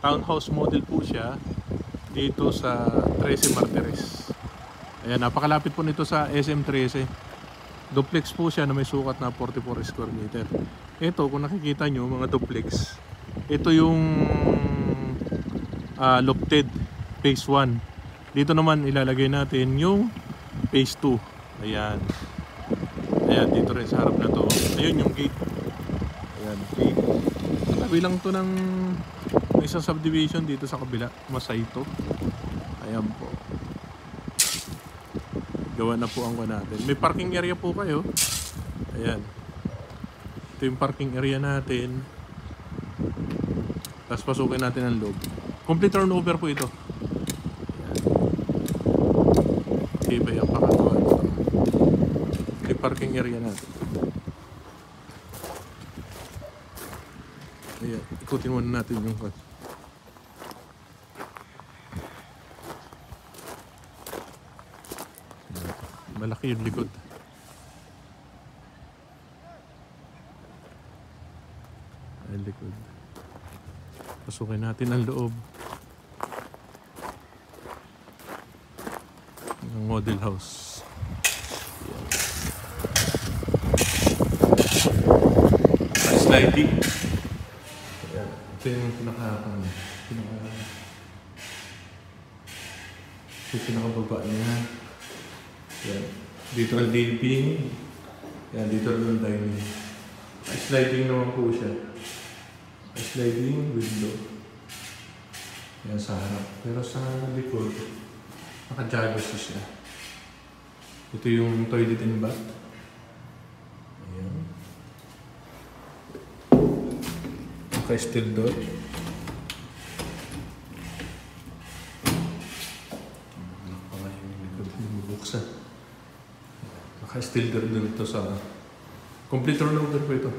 townhouse model po siya dito sa 13 Martires. Ayan, napakalapit po nito sa SM13. Duplex po siya na may sukat na 44 square meter. Ito, kung nakikita nyo mga duplex, ito yung lofted phase 1. Dito naman ilalagay natin yung phase 2. Ayan. Ayan, dito rin sa harap na to. Ayun yung gate. Ayan, gate. Tabi lang to ng isang subdivision dito sa kabila, Masaito. Ayan po. Gawa na po ang natin. May parking area po kayo. Ayan. Ito yung parking area natin. Tapos pasukin natin ang loob. Complete turnover po ito. Ayan. Okay ba yung pakagawa nito? Ito yung parking area natin. Ayan. Ikutin muna natin yung malaki yung likod. Ay, likod. Pasukin natin ang loob ng model house. Sliding. Ito yung pinakababa niya. Yan. Dito ang living. Yan, dito rin ang dining. Sliding naman po siya. Sliding window. Yan sa harap. Pero sa likod, naka-jacuzzi siya. Ito yung toilet and bath. Ayan. Naka-steel door. Naka-steel door din ito sa complete turnover po ito.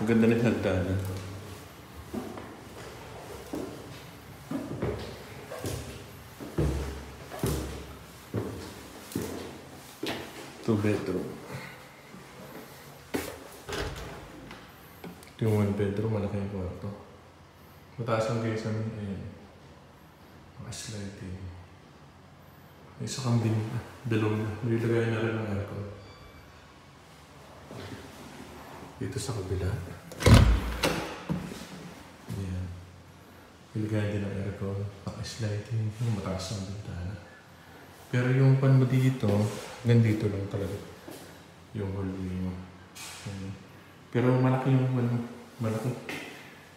Ang ganda ng hagdanan. Two bedroom. Ito yung 1 bedroom, malaki yung kwarto. Mataas ang kisame. Ayan. Naka-sliding. May isa kang dalong na. Nilagay na rin ng aircon. Dito sa kabila. Ayan. Nilagay din ng aircon. Naka-sliding. Yung mataas ang bintana. Pero yung pan mo dito, hanggang dito lang talaga. Yung hallway mo. Pero malaki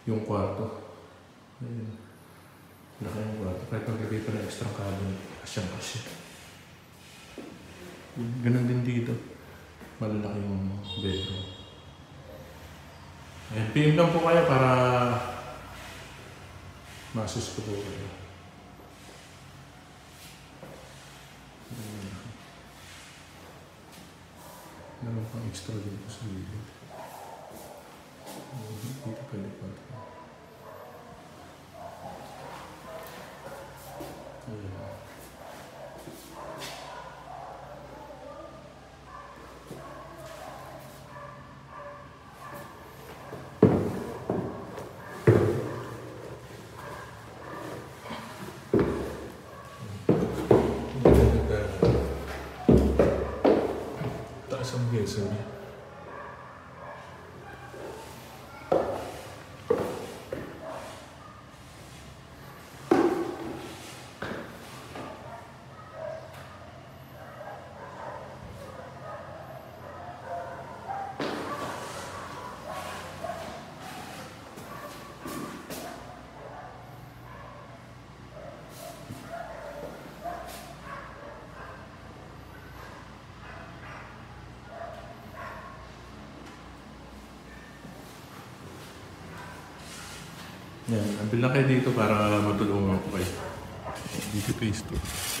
yung kwarto. Ayan. Malaki yung kwarto. Kahit maglagay pa ng extra cabinet. Kasyang-kasya. Ganun din dito. Malalaki yung bedroom. Ayan, PM lang po kayo para masus ko po kayo. Meron pang extra dito sa gilid. Dito pwede pa ito. Taas ang gesa niya. Yan, nabil na kayo dito para matulungan ko kayo. Dito phase 2.